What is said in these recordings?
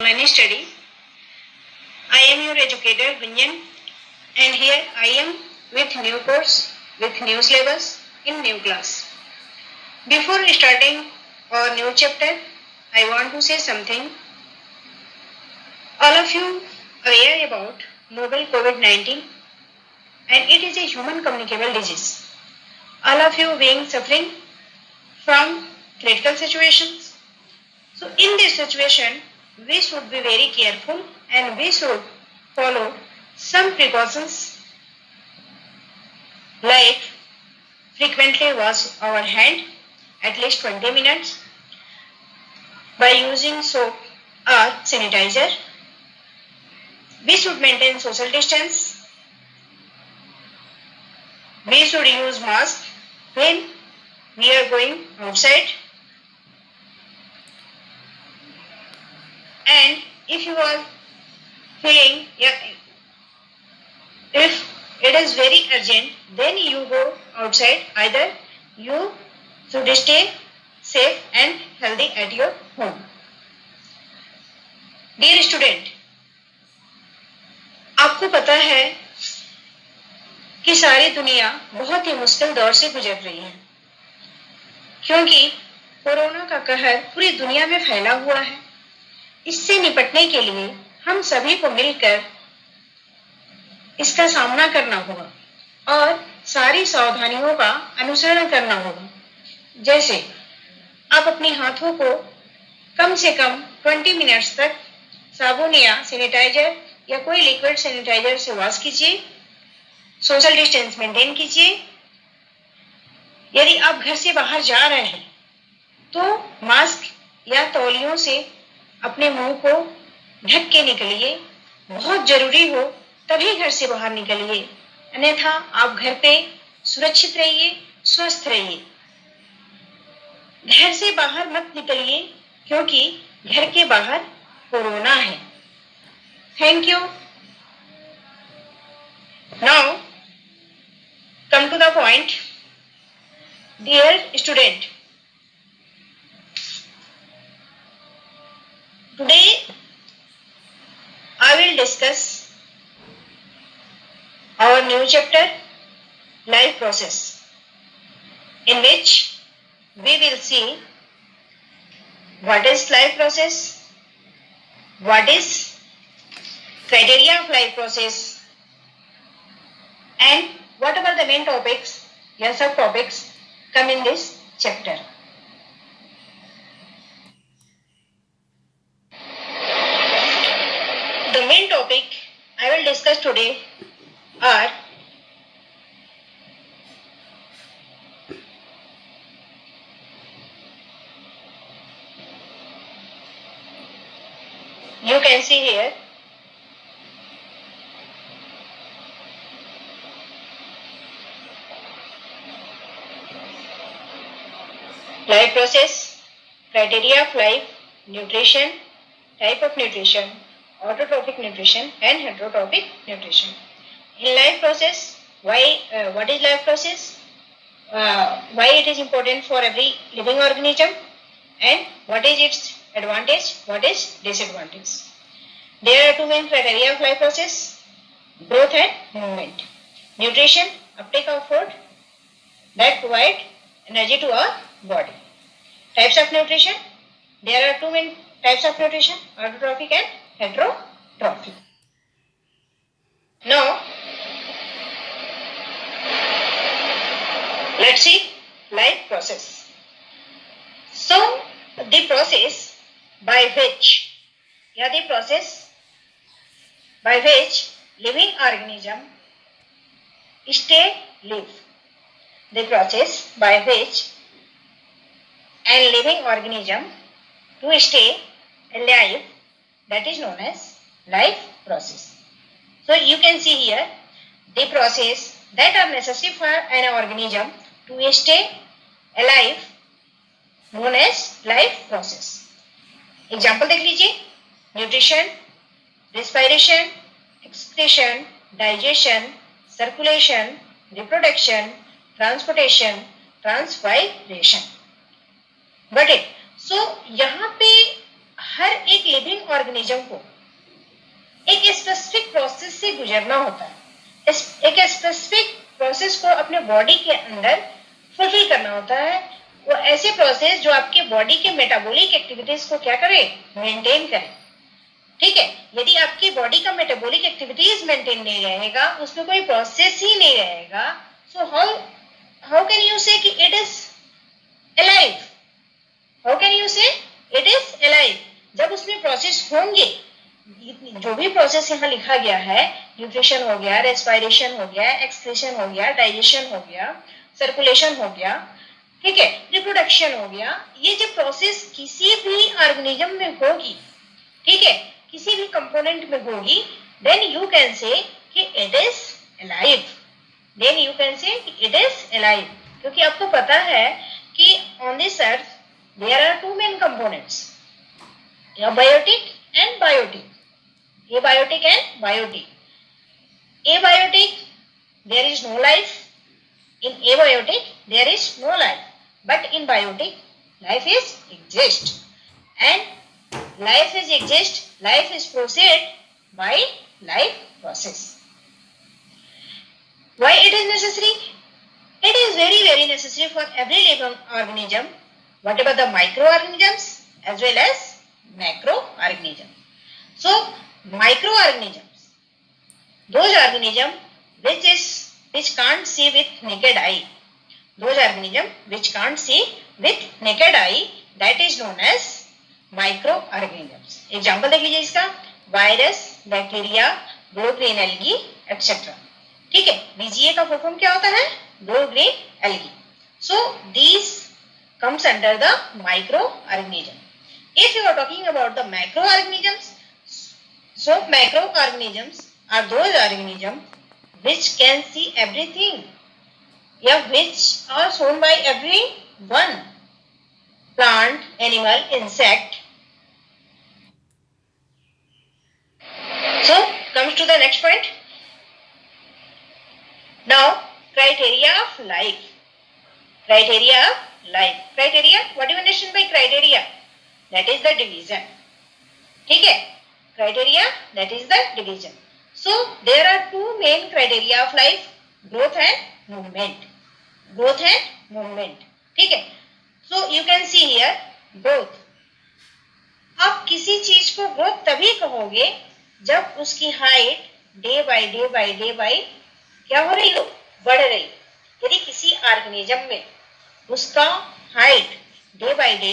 online study. I am your educator Gunjan, and here I am with new course, with new syllabus in new class. Before starting our new chapter, I want to say something. All of you aware about novel COVID-19, and it is a human communicable disease. All of you being suffering from critical situations. So in this situation, we should be very careful and we should follow some precautions like frequently wash our hand at least 20 minutes by using soap or sanitizer. We should maintain social distance. We should use mask when we are going outside. And if you are feeling, if it is very urgent, then you go outside. Either you should stay safe and healthy at your home. Dear student, आपको पता है कि सारी दुनिया बहुत ही मुश्किल दौर से गुजर रही है, क्योंकि कोरोना का कहर पूरी दुनिया में फैला हुआ है। इससे निपटने के लिए हम सभी को मिलकर इसका सामना करना होगा और सारी सावधानियों का अनुसरण करना होगा। जैसे आप अपने हाथों को कम से कम 20 मिनट्स तक साबुन या सैनिटाइजर या कोई लिक्विड सैनिटाइजर से वॉश कीजिए। सोशल डिस्टेंस मेंटेन कीजिए। यदि आप घर से बाहर जा रहे हैं तो मास्क या तौलियों से अपने मुंह को ढक के निकलिए। बहुत जरूरी हो तभी घर से बाहर निकलिए, अन्यथा आप घर पे सुरक्षित रहिए, स्वस्थ रहिए। घर से बाहर मत निकलिए क्योंकि घर के बाहर कोरोना है। Thank you. Now come to the point. Dear student, today I will discuss our new chapter, life process, in which we will see what is life process, what is criteria of life process, and whatever the main topics या subtopics come in this chapter. The main topic I will discuss today are you can see here life process, criteria of life, nutrition, type of nutrition, autotrophic nutrition and heterotrophic nutrition. In life process, what is life process? Why it is important for every living organism and what is its advantage, what is disadvantage. There are two main criteria of life process, growth and movement. Nutrition, uptake of food that provide energy to our body. Types of nutrition, there are two main types of nutrition, autotrophic and heterotrophic. Now, let's see life process. So, the process by which living organism live. The process by which a living organism to stay alive, that is known as life process. So you can see here the process that are necessary for an organism to stay alive, known as life process. Example देख लीजिए, nutrition, respiration, excretion, digestion, circulation, reproduction, transportation, transpiration. Got it? So यहाँ पे हर एक living organism को एक specific process से गुजरना होता है, एक स्पेसिफिक प्रोसेस को अपने बॉडी के अंदर फुलफिल करना होता है। वो ऐसे प्रोसेस जो आपके बॉडी के मेटाबॉलिक एक्टिविटीज को क्या करे, मेंटेन करे। ठीक है, यदि आपकी बॉडी का मेटाबॉलिक एक्टिविटीज मेंटेन नहीं रहेगा, उसमें कोई प्रोसेस ही नहीं रहेगा, सो हाउ कैन यू से कि it is alive? How can you से इट इज अलाइव? जब उसमें प्रोसेस होंगे, जो भी प्रोसेस यहाँ लिखा गया है, न्यूट्रिशन हो गया, रेस्पिरेशन हो गया, एक्सक्रीशन हो गया, डाइजेशन हो गया, सर्कुलेशन हो गया, ठीक है, रिप्रोडक्शन हो गया, ये जो प्रोसेस किसी भी ऑर्गेनिज्म में होगी, ठीक है, किसी भी कंपोनेंट में होगी, देन यू कैन से कि it is alive. Then you can say it is alive, क्योंकि आपको पता है कि on this earth there are two main components, abiotic and biotic. Abiotic and biotic. Abiotic, there is no life. In abiotic, there is no life. But in biotic, life is exist. And life is exist, life is proceed by life process. Why it is necessary? It is very, very necessary for every living organism, whatever the microorganisms as well as macroorganisms. So, microorganisms, those organisms which can't see with naked eye, those organisms which can't see with naked eye, that is known as microorganisms. Example देख लीजिए इसका, virus, bacteria, blue green algae etcetera. ठीक है, VGA का full form क्या होता है? Blue green algae. So these comes under the microorganism. If you are talking about the macroorganisms, so macroorganisms are those organisms which can see everything, yeah, which are shown by everyone, plant, animal, insect. So comes to the next point. Now criteria of life. Criteria of life. Criteria, what do you understand by criteria? That is the division. ठीक है, criteria, that is the division. So there are two main criteria of life, growth and movement. Growth and movement. ठीक है, so you can see here growth. आप किसी चीज को growth तभी कहोगे जब उसकी हाइट डे बाय क्या हो रही हो, बढ़ रही। यदि किसी ऑर्गेनिज्म में उसका हाइट डे बाय डे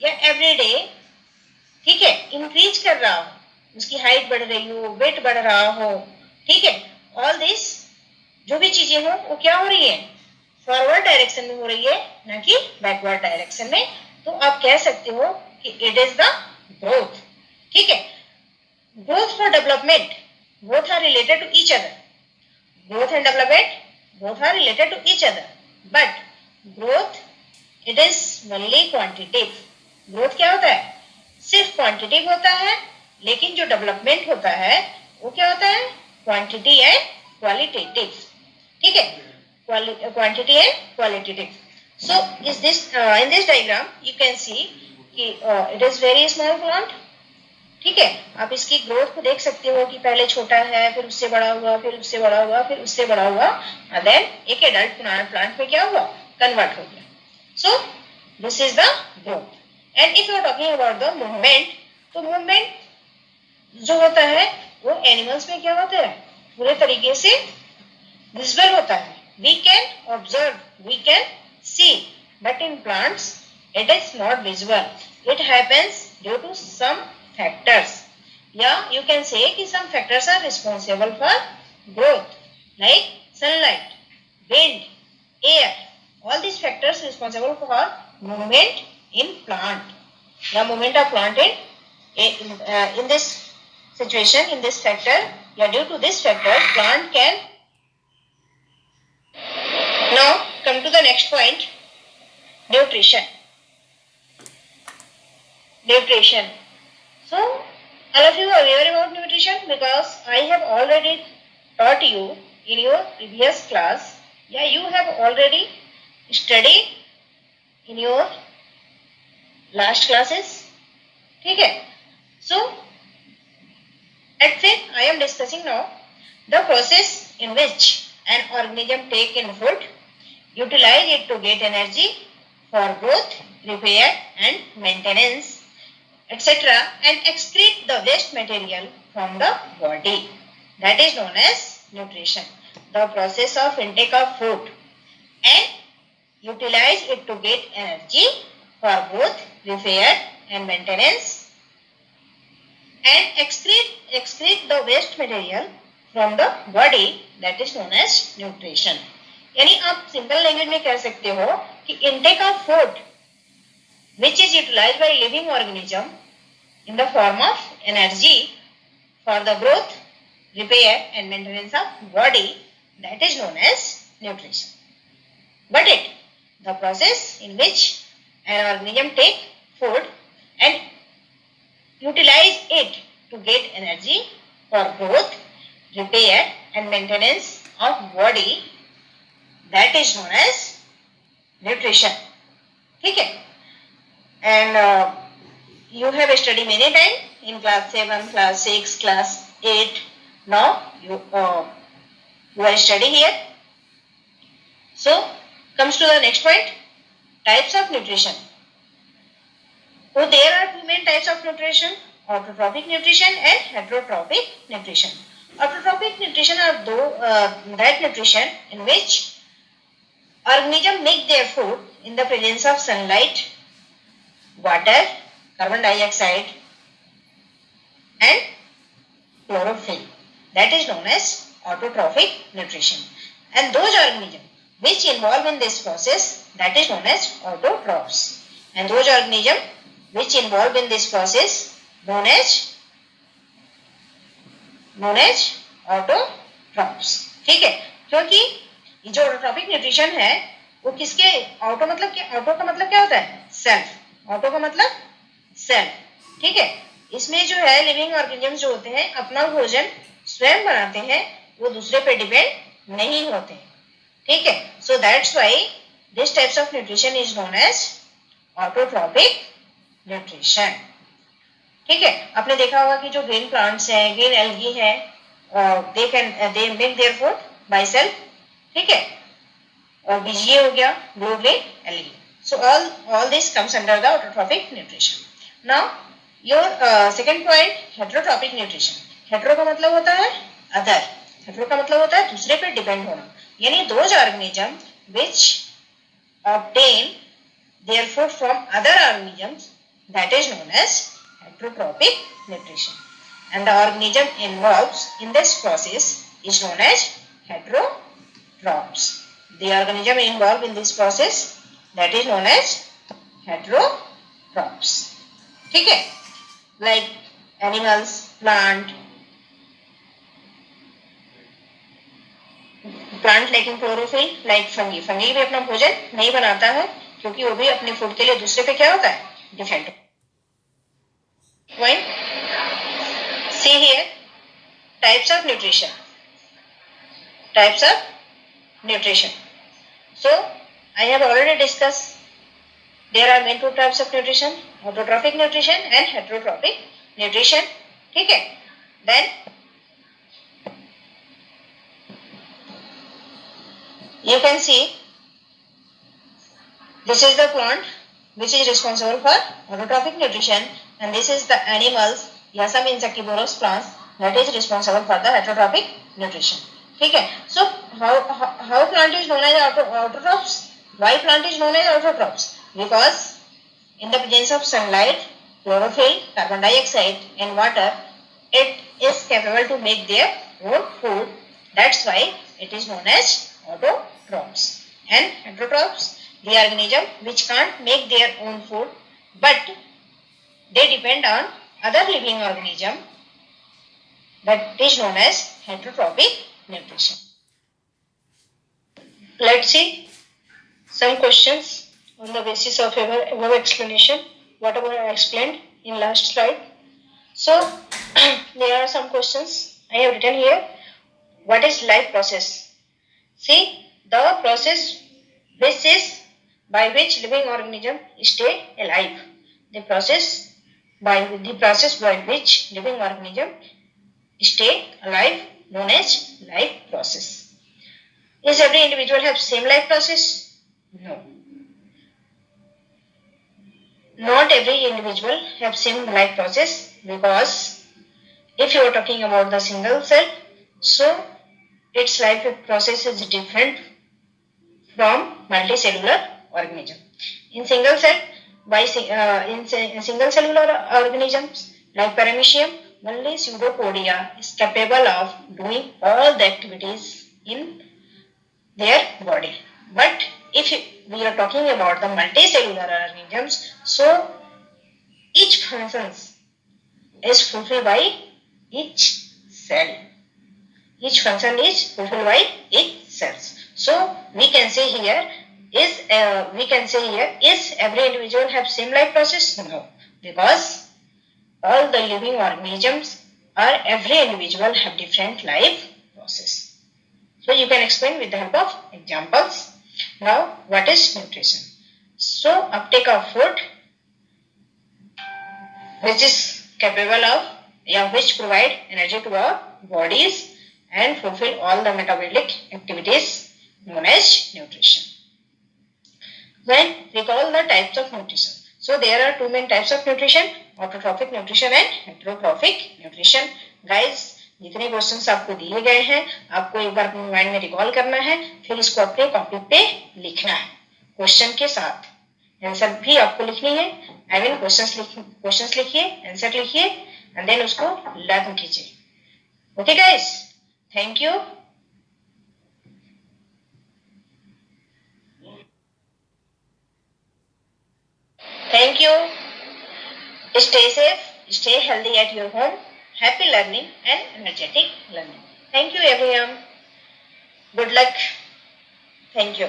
या एवरी डे, ठीक है, इंक्रीज कर रहा हो, उसकी हाइट बढ़ रही हो, वेट बढ़ रहा हो, ठीक है, ऑल दिस जो भी चीजें हो वो क्या हो रही है, फॉरवर्ड डायरेक्शन में हो रही है, ना कि बैकवर्ड डायरेक्शन में। तो आप कह सकते हो कि इट इज द ग्रोथ। ठीक है, growth for development both are related to each other. Growth and development both are related to each other, but growth it is only quantitative. growth क्या होता है, सिर्फ क्वांटिटिव होता है, लेकिन जो डेवलपमेंट होता है वो क्या होता है, क्वांटिटी एंड क्वालिटेटिव। ठीक है, quantity and qualitative. So is this in this diagram you can see कि it is very small plant. ठीक है, आप इसकी ग्रोथ को देख सकते हो कि पहले छोटा है, फिर उससे बड़ा हुआ, फिर उससे बड़ा हुआ, फिर उससे बड़ा हुआ, और देन एक एडल्ट प्लांट में क्या हुआ, कन्वर्ट हो गया। So this is the growth. And if you are talking about the movement, तो मूवमेंट जो होता है वो एनिमल्स में क्या होता है, पूरे तरीके से विजुअल होता है। We can observe, we can see, but in plants it is not visual, it happens due to some factors. Yeah, you can say कि some factors are responsible for growth, like sunlight, wind, air. All these factors responsible for movement in plant. The movement of plant in this situation, in this factor, yeah, due to this factor, plant can. Now come to the next point, nutrition. Nutrition. So, all of you are aware about nutrition because I have already taught you in your previous class. Yeah, you have already studied in your last classes. ठीक है. So at first I am discussing now the process in which an organism take in food, utilize it to get energy for growth, repair and maintenance, etc., and excrete the waste material from the body. That is known as nutrition. The process of intake of food and utilize it to get energy for growth, repair and maintenance, and excrete the waste material from the body, that is known as nutrition. यानी आप simple language में कह सकते हो कि intake of food which is utilized by living organism in the form of energy for the growth, repair and maintenance of body, that is known as nutrition. But the process in which an organism take food and utilize it to get energy for growth, repair and maintenance of body, that is known as nutrition. ठीक है. And you have studied many times in class 7, class 6, class 8. Now you are studying here. So comes to the next point, types of nutrition. So there are two main types of nutrition, autotrophic nutrition and heterotrophic nutrition. Autotrophic nutrition are that nutrition in which organisms make their food in the presence of sunlight, water, carbon dioxide and chlorophyll. That is known as autotrophic nutrition. And those organisms which involve in this process, that is known as autotrophs. And those organisms which involved in this process known as autotrophs. ठीक है. क्योंकि ये जो autotrophic nutrition है वो किसके, auto मतलब क्या, ऑटो का मतलब क्या होता है, सेल्फ. ऑटो का मतलब सेल्फ. ठीक है. इसमें जो है लिविंग ऑर्गेनिज्म जो होते हैं अपना भोजन स्वयं बनाते हैं, वो दूसरे पे डिपेंड नहीं होते. ठीक है. So that's why this types of nutrition is known as autotrophic nutrition. ठीक है. आपने देखा होगा कि जो ग्रीन प्लांट्स हैं, ग्रीन एल्गी है, they make their food by self. ठीक है. और बीजीए हो गया, blue green algae. So all this comes under the autotrophic nutrition. Now your second point, heterotrophic nutrition. Hetero का मतलब होता है अदर, हेटेरो का मतलब होता है दूसरे पे डिपेंड होना. यानी those organism which obtain their food from other organisms, that is known as heterotrophic nutrition. And the organism involved in this process is known as heterotrophs. The organism involved in this process, that is known as heterotrophs. ठीक है. Like animals, plant lacking chlorophyll, like fungi. fungi भी अपना भोजन नहीं बनाता है क्योंकि वो भी अपने फूड के लिए दूसरे पे क्या होता है, depend. Point. See here, types of nutrition. Types of nutrition. So I have already discussed there are main two types of nutrition, autotrophic nutrition and heterotrophic nutrition. ठीक है. Then you can see this is the plant which is responsible for autotrophic nutrition, and this is the animals या some insectivorous plants that is responsible for the heterotrophic nutrition. ठीक है. So how plant is known as autotrophs? Why plant is known as autotrophs? Because in the presence of sunlight, chlorophyll, carbon dioxide and water, it is capable to make their own food. That's why it is known as autotrophs. And heterotrophs, the organism which can't make their own food but they depend on other living organism, that is known as heterotrophic nutrition. Let's see some questions on the basis of above explanation, whatever I explained in last slide. So there are some questions I have written here. What is life process? See, the process which is by which living organism stay alive. The process by the process by which living organism stay alive, known as life process. Is every individual have same life process? No. Not every individual have same life process, because if you are talking about the single cell, so its life process is different from multicellular organism. In single cell, in single cellular organisms like paramecium, only pseudopodia is capable of doing all the activities in their body. But if we are talking about the multicellular organisms, so each functions is fulfilled by each cell. Each function is fulfilled by each cells. So we can say here is every individual have same life process? No, because all the living organisms or every individual have different life process. So you can explain with the help of examples. Now, what is nutrition? So uptake of food, which is capable of which provide energy to our bodies and fulfill all the metabolic activities, known as nutrition. Then recall the types of nutrition. So there are two main types of nutrition, autotrophic nutrition and heterotrophic nutrition. Guys, जितने questions आपको दिए गए हैं आपको एक बार अपने mind में recall करना है, फिर इसको अपने कॉपी पे लिखना है क्वेश्चन के साथ। आंसर भी आपको लिखनी है, आई मीन क्वेश्चंस लिखिए, आंसर लिखिए एंड देन उसको लर्न कीजिए। Okay guys, thank you. Thank you. Stay safe, stay healthy at your home. Happy learning and energetic learning. Thank you everyone. Good luck. Thank you.